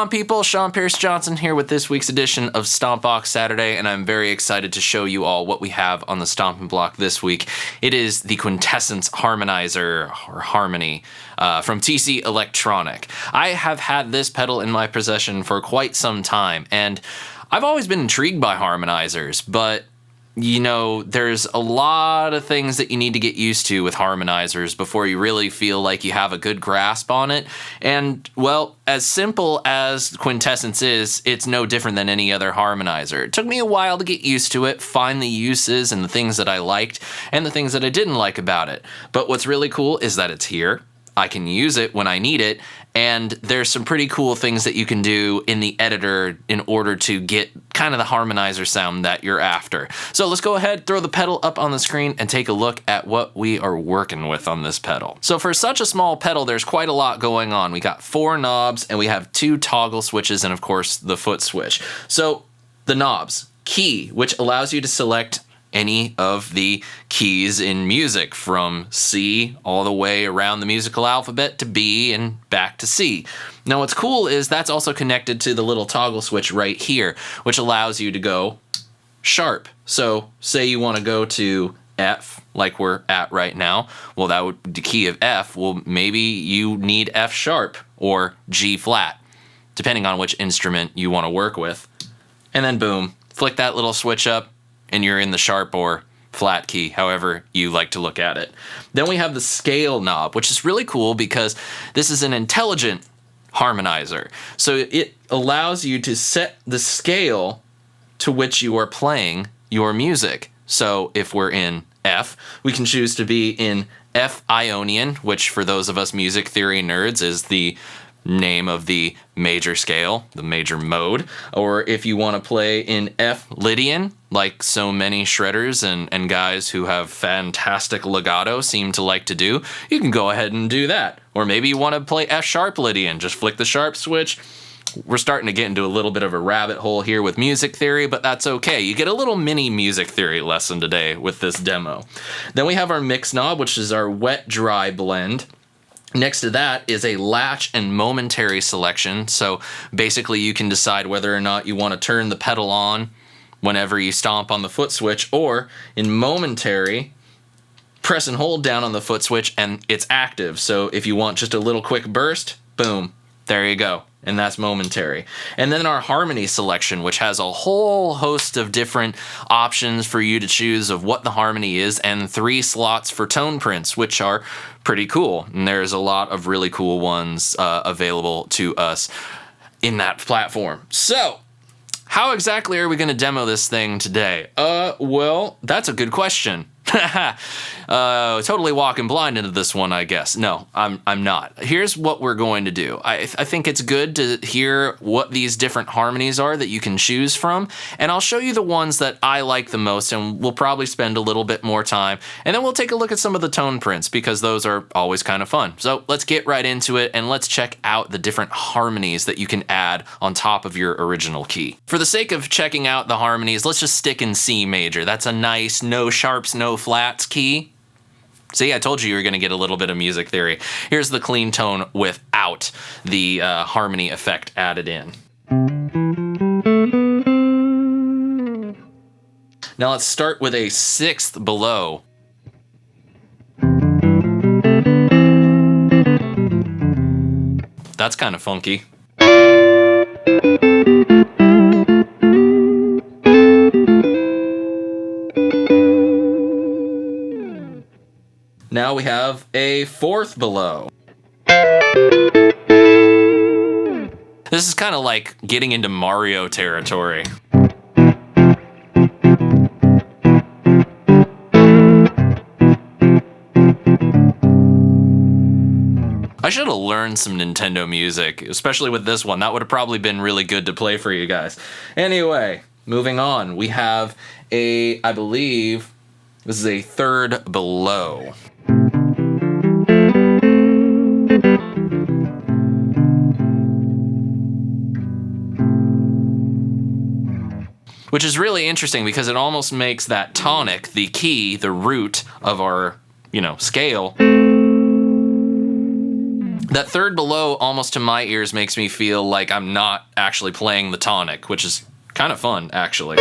on, people? SeanPierceJohnson here with this week's edition of Stompbox Saturday, and I'm very excited to show you all what we have on the stomping block this week. It is the Quintessence Harmonizer, or Harmony, from TC Electronic. I have had this pedal in my possession for quite some time, and I've always been intrigued by harmonizers, but you know, there's a lot of things that you need to get used to with harmonizers before you really feel like you have a good grasp on it. And, well, as simple as Quintessence is, it's no different than any other harmonizer. It took me a while to get used to it, find the uses and the things that I liked and the things that I didn't like about it. But what's really cool is that it's here. I can use it when I need it, and there's some pretty cool things that you can do in the editor in order to get kind of the harmonizer sound that you're after. So let's go ahead, throw the pedal up on the screen, and take a look at what we are working with on this pedal. So for such a small pedal, there's quite a lot going on. We got 4 knobs, and we have 2 toggle switches, and of course the foot switch. So the knobs, key, which allows you to select any of the keys in music from C all the way around the musical alphabet to B and back to C. Now what's cool is that's also connected to the little toggle switch right here, which allows you to go sharp. So say you want to go to F like we're at right now. Well, that would the key of F. Well, maybe you need F sharp or G flat, depending on which instrument you want to work with. And then boom, flick that little switch up, and you're in the sharp or flat key, however you like to look at it. Then we have the scale knob, which is really cool because this is an intelligent harmonizer. So it allows you to set the scale to which you are playing your music. So if we're in F, we can choose to be in F Ionian, which for those of us music theory nerds is the name of the major scale, the major mode. Or if you want to play in F Lydian, like so many shredders and guys who have fantastic legato seem to like to do, you can go ahead and do that. Or maybe you want to play F sharp Lydian, just flick the sharp switch. We're starting to get into a little bit of a rabbit hole here with music theory, but that's okay. You get a little mini music theory lesson today with this demo. Then we have our mix knob, which is our wet-dry blend. Next to that is a latch and momentary selection. So basically you can decide whether or not you want to turn the pedal on whenever you stomp on the foot switch, or in momentary, press and hold down on the foot switch and it's active. So if you want just a little quick burst, boom, there you go. And that's momentary. And then our harmony selection, which has a whole host of different options for you to choose of what the harmony is, and 3 slots for tone prints, which are pretty cool. And there's a lot of really cool ones available to us in that platform. So how exactly are we going to demo this thing today? Well, that's a good question. Totally walking blind into this one, I guess. No, I'm not. Here's what we're going to do. I think it's good to hear what these different harmonies are that you can choose from, and I'll show you the ones that I like the most, and we'll probably spend a little bit more time, and then we'll take a look at some of the tone prints, because those are always kind of fun. So let's get right into it, and let's check out the different harmonies that you can add on top of your original key. For the sake of checking out the harmonies, let's just stick in C major. That's a nice no sharps, no flats key. See, I told you were going to get a little bit of music theory. Here's the clean tone without the harmony effect added in. Now let's start with a 6th below. That's kind of funky. Now we have a 4th below. This is kind of like getting into Mario territory. I should have learned some Nintendo music, especially with this one. That would have probably been really good to play for you guys. Anyway, moving on. We have I believe, this is a 3rd below. Which is really interesting because it almost makes that tonic, the key, the root of our, scale, That third below, almost to my ears, makes me feel like I'm not actually playing the tonic, which is kind of fun, actually.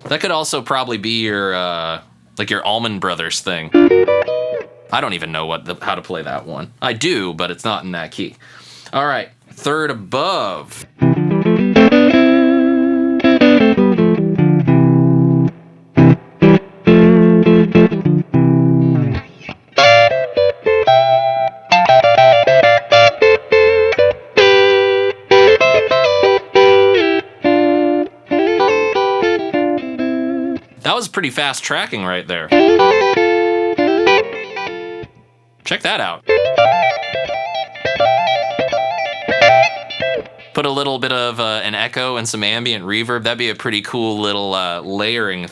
That could also probably be your, like your Allman Brothers thing. I don't even know how to play that one. I do, but it's not in that key. All right, third above. That was pretty fast tracking right there. Check that out. Put a little bit of an echo and some ambient reverb. That'd be a pretty cool little layering.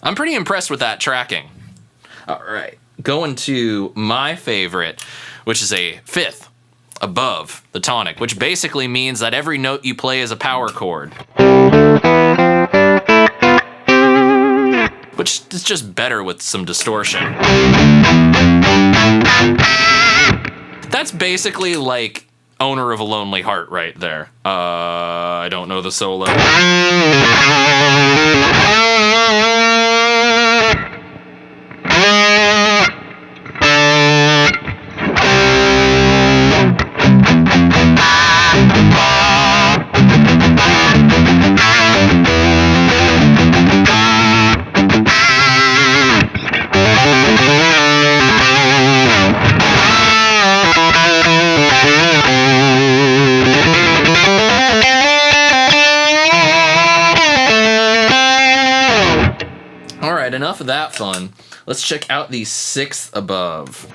I'm pretty impressed with that tracking. All right, going to my favorite, which is a fifth above the tonic, which basically means that every note you play is a power chord. Which is just better with some distortion. That's basically like Owner of a Lonely Heart right there. I don't know the solo. Alright, enough of that fun. Let's check out the sixth above.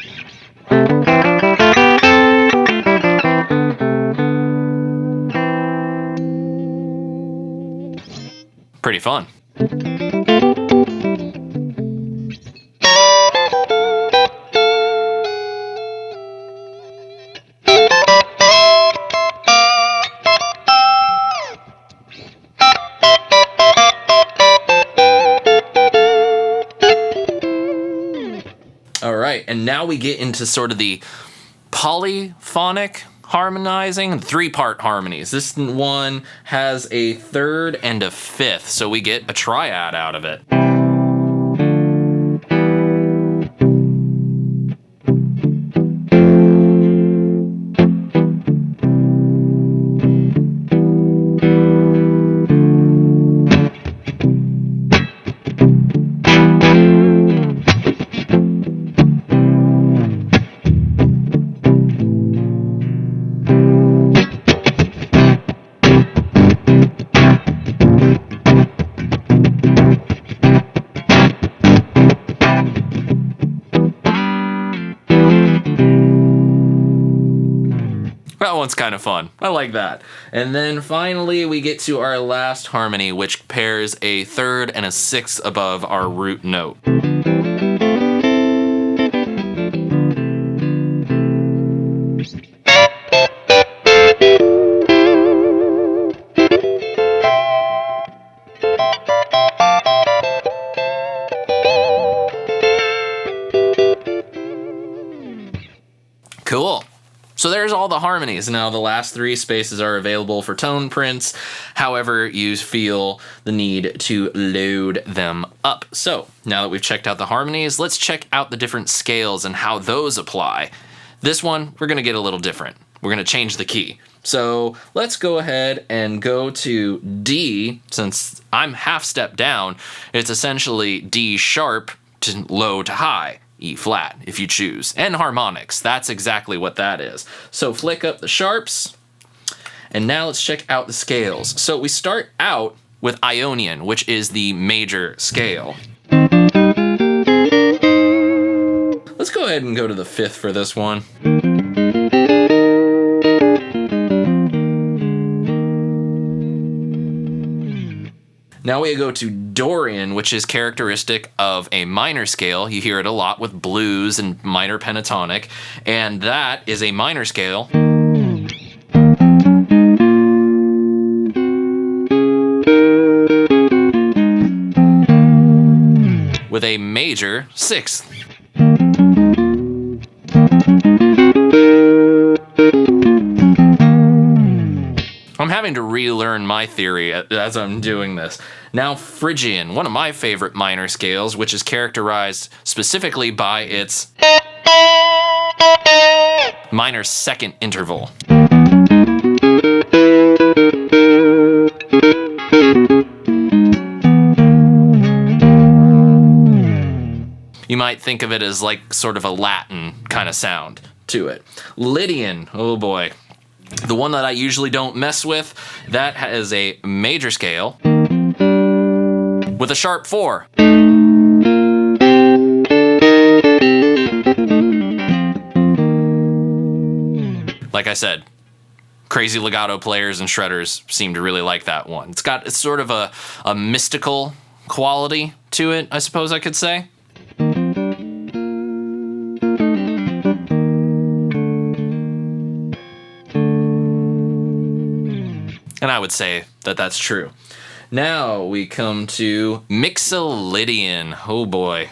Pretty fun. Alright, and now we get into sort of the polyphonic harmonizing, three-part harmonies. This one has a third and a fifth, so we get a triad out of it. That one's kind of fun. I like that. And then finally we get to our last harmony, which pairs a third and a sixth above our root note. Cool. So there's all the harmonies. Now the last three spaces are available for tone prints, however you feel the need to load them up. So now that we've checked out the harmonies, let's check out the different scales and how those apply. This one, we're going to get a little different. We're going to change the key. So let's go ahead and go to D. Since I'm half step down, it's essentially D sharp to low to high. E flat if you choose, and harmonics. That's exactly what that is. So flick up the sharps, and now let's check out the scales. So we start out with Ionian, which is the major scale. Let's go ahead and go to the fifth for this one. Now we go to Dorian, which is characteristic of a minor scale. You hear it a lot with blues and minor pentatonic, and that is a minor scale. with a major 6th. I'm having to relearn my theory as I'm doing this. Now, Phrygian, one of my favorite minor scales, which is characterized specifically by its minor 2nd interval. You might think of it as like sort of a Latin kind of sound to it. Lydian, oh boy. The one that I usually don't mess with, that has a major scale with a sharp 4. Like I said, crazy legato players and shredders seem to really like that one. It's sort of a mystical quality to it, I suppose I could say. And I would say that that's true. Now we come to Mixolydian. Oh boy.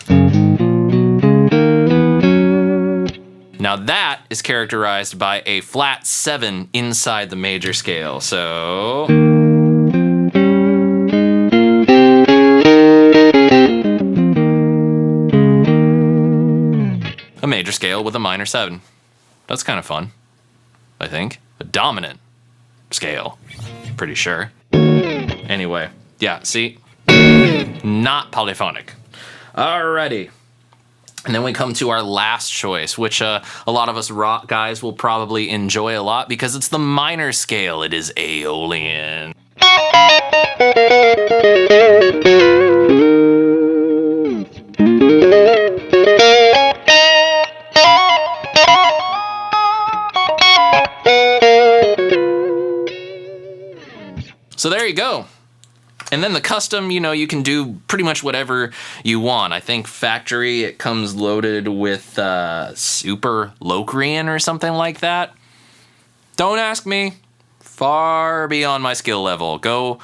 Now that is characterized by a flat 7 inside the major scale. So a major scale with a minor 7. That's kind of fun, I think. A dominant scale, pretty sure. Anyway, yeah, see? Not polyphonic. Alrighty. And then we come to our last choice, which a lot of us rock guys will probably enjoy a lot because it's the minor scale. It is Aeolian. So there you go. And then the custom, you can do pretty much whatever you want. I think factory, it comes loaded with Super Locrian or something like that. Don't ask me. Far beyond my skill level. Go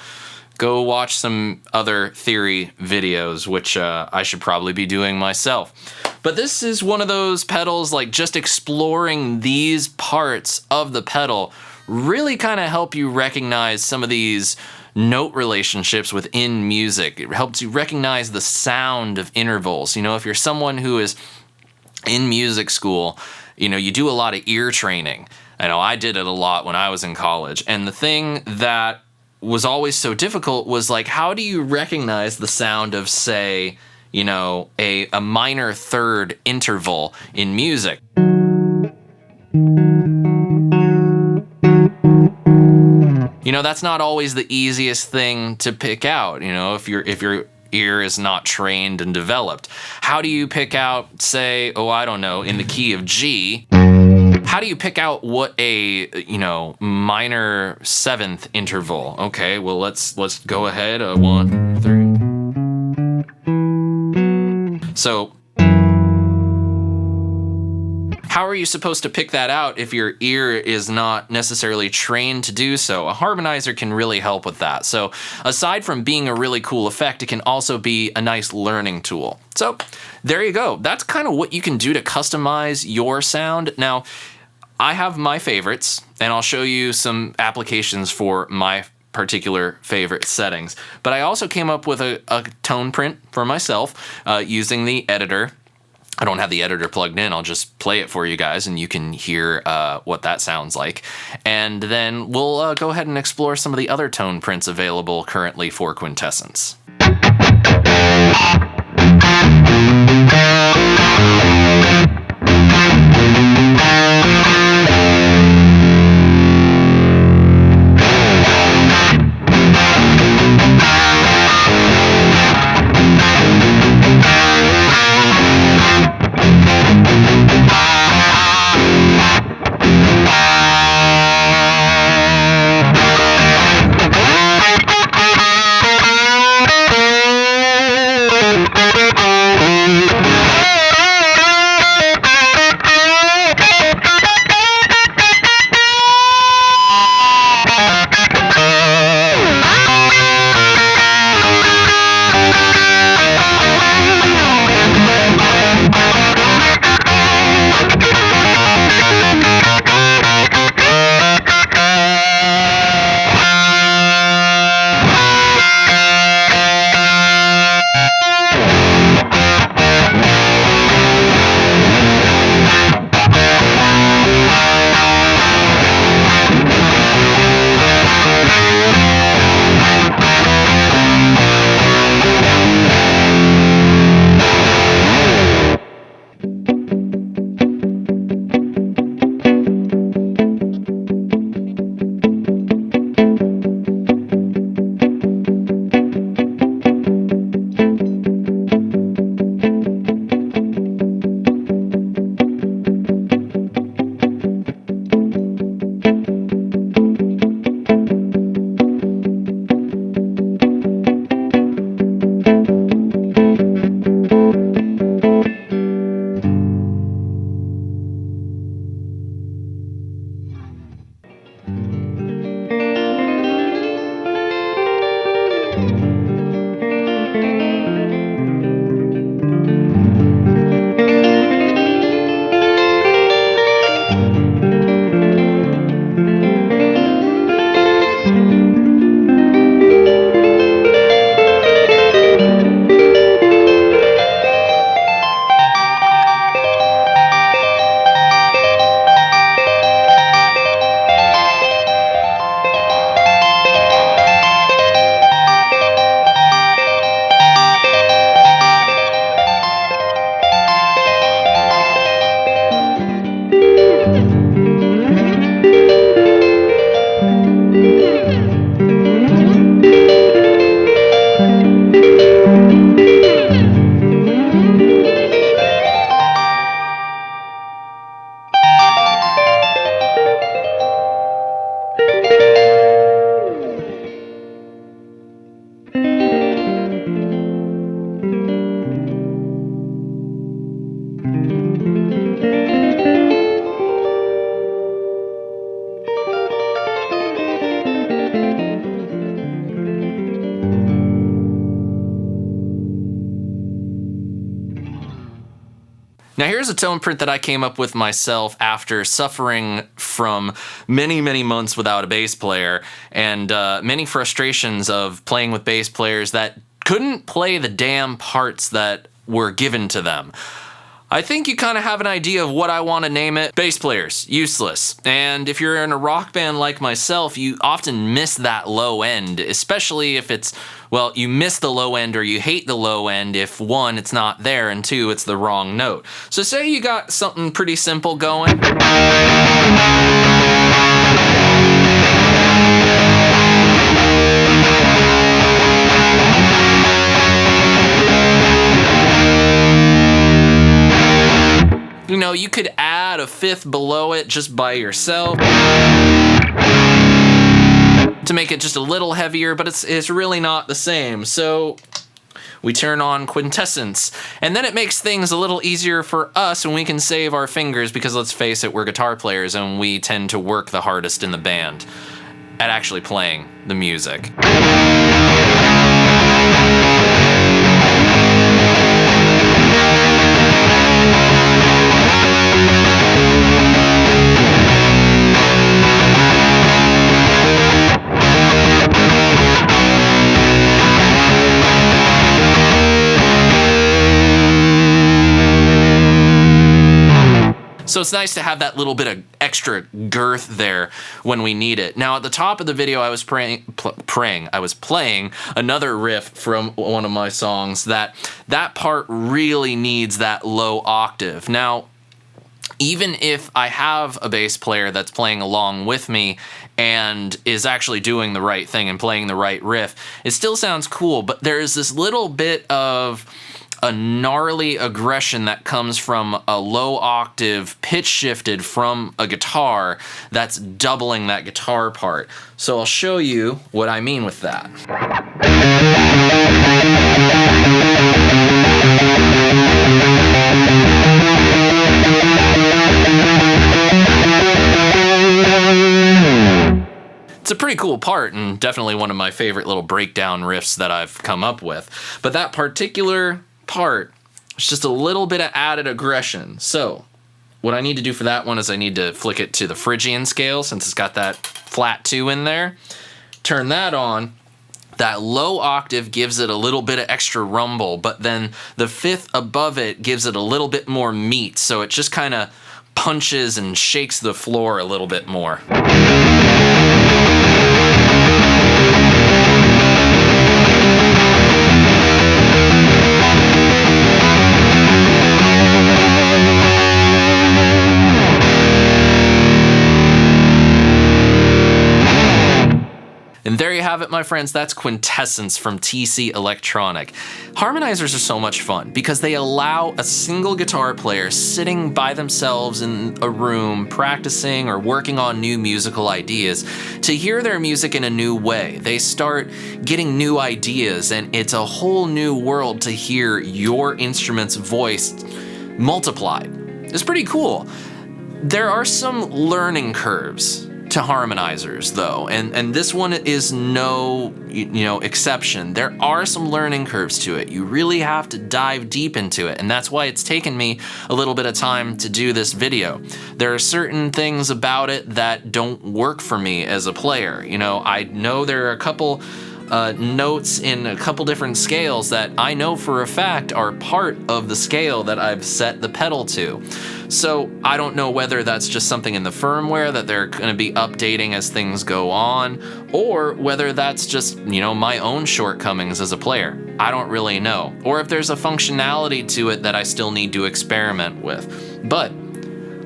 watch some other theory videos, which I should probably be doing myself. But this is one of those pedals, like just exploring these parts of the pedal really kind of help you recognize some of these note relationships within music. It helps you recognize the sound of intervals. If you're someone who is in music school, you do a lot of ear training. I know I did it a lot when I was in college. And the thing that was always so difficult was like, how do you recognize the sound of, say, a minor 3rd interval in music? That's not always the easiest thing to pick out, if your ear is not trained and developed. How do you pick out, say, I don't know, in the key of G, how do you pick out what a, minor 7th interval? Okay, well, let's go ahead. 1, 3. So how are you supposed to pick that out if your ear is not necessarily trained to do so? A harmonizer can really help with that. So aside from being a really cool effect, it can also be a nice learning tool. So there you go. That's kind of what you can do to customize your sound. Now, I have my favorites, and I'll show you some applications for my particular favorite settings. But I also came up with a tone print for myself using the editor. I don't have the editor plugged in. I'll just play it for you guys and you can hear what that sounds like. And then we'll go ahead and explore some of the other tone prints available currently for Quintessence. Now here's a tone print that I came up with myself after suffering from many, many months without a bass player and many frustrations of playing with bass players that couldn't play the damn parts that were given to them. I think you kind of have an idea of what I want to name it. Bass players, useless. And if you're in a rock band like myself, you often miss that low end, especially if it's, well, you miss the low end or you hate the low end if one, it's not there, and two, it's the wrong note. So say you got something pretty simple going. You know, you could add a fifth below it just by yourself to make it just a little heavier, but it's really not the same. So we turn on Quintessence, and then it makes things a little easier for us and we can save our fingers because, let's face it, we're guitar players and we tend to work the hardest in the band at actually playing the music. So it's nice to have that little bit of extra girth there when we need it. Now at the top of the video I was playing another riff from one of my songs that part really needs that low octave. Now even if I have a bass player that's playing along with me and is actually doing the right thing and playing the right riff, it still sounds cool, but there's this little bit of a gnarly aggression that comes from a low octave pitch shifted from a guitar that's doubling that guitar part. So I'll show you what I mean with that. It's a pretty cool part and definitely one of my favorite little breakdown riffs that I've come up with. But that particular part, it's just a little bit of added aggression. So what I need to do for that one is I need to flick it to the Phrygian scale since it's got that flat 2 in there. Turn that on. That low octave gives it a little bit of extra rumble, but then the fifth above it gives it a little bit more meat, so it just kind of punches and shakes the floor a little bit more. And there you have it, my friends. That's Quintessence from TC Electronic. Harmonizers are so much fun because they allow a single guitar player sitting by themselves in a room practicing or working on new musical ideas to hear their music in a new way. They start getting new ideas and it's a whole new world to hear your instrument's voice multiplied. It's pretty cool. There are some learning curves to harmonizers though, and this one is no exception. There are some learning curves to it. You really have to dive deep into it, and that's why it's taken me a little bit of time to do this video. There are certain things about it that don't work for me as a player. I know there are a couple notes in a couple different scales that I know for a fact are part of the scale that I've set the pedal to. So I don't know whether that's just something in the firmware that they're going to be updating as things go on, or whether that's just, my own shortcomings as a player. I don't really know. Or if there's a functionality to it that I still need to experiment with. But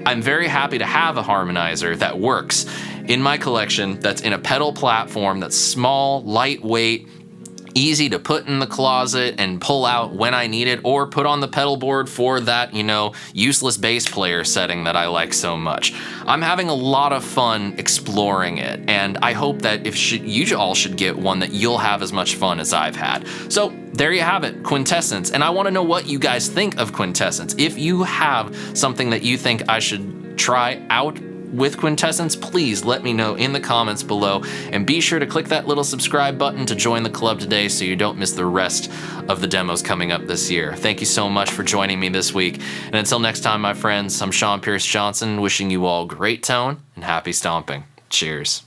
I'm very happy to have a harmonizer that works in my collection, that's in a pedal platform, that's small, lightweight, easy to put in the closet and pull out when I need it, or put on the pedal board for that, useless bass player setting that I like so much. I'm having a lot of fun exploring it, and I hope that if you all should get one, that you'll have as much fun as I've had. So there you have it, Quintessence. And I want to know what you guys think of Quintessence. If you have something that you think I should try out, with Quintessence, please let me know in the comments below, and be sure to click that little subscribe button to join the club today so you don't miss the rest of the demos coming up this year. Thank you so much for joining me this week, and until next time, my friends, I'm Sean Pierce Johnson, wishing you all great tone and happy stomping. Cheers.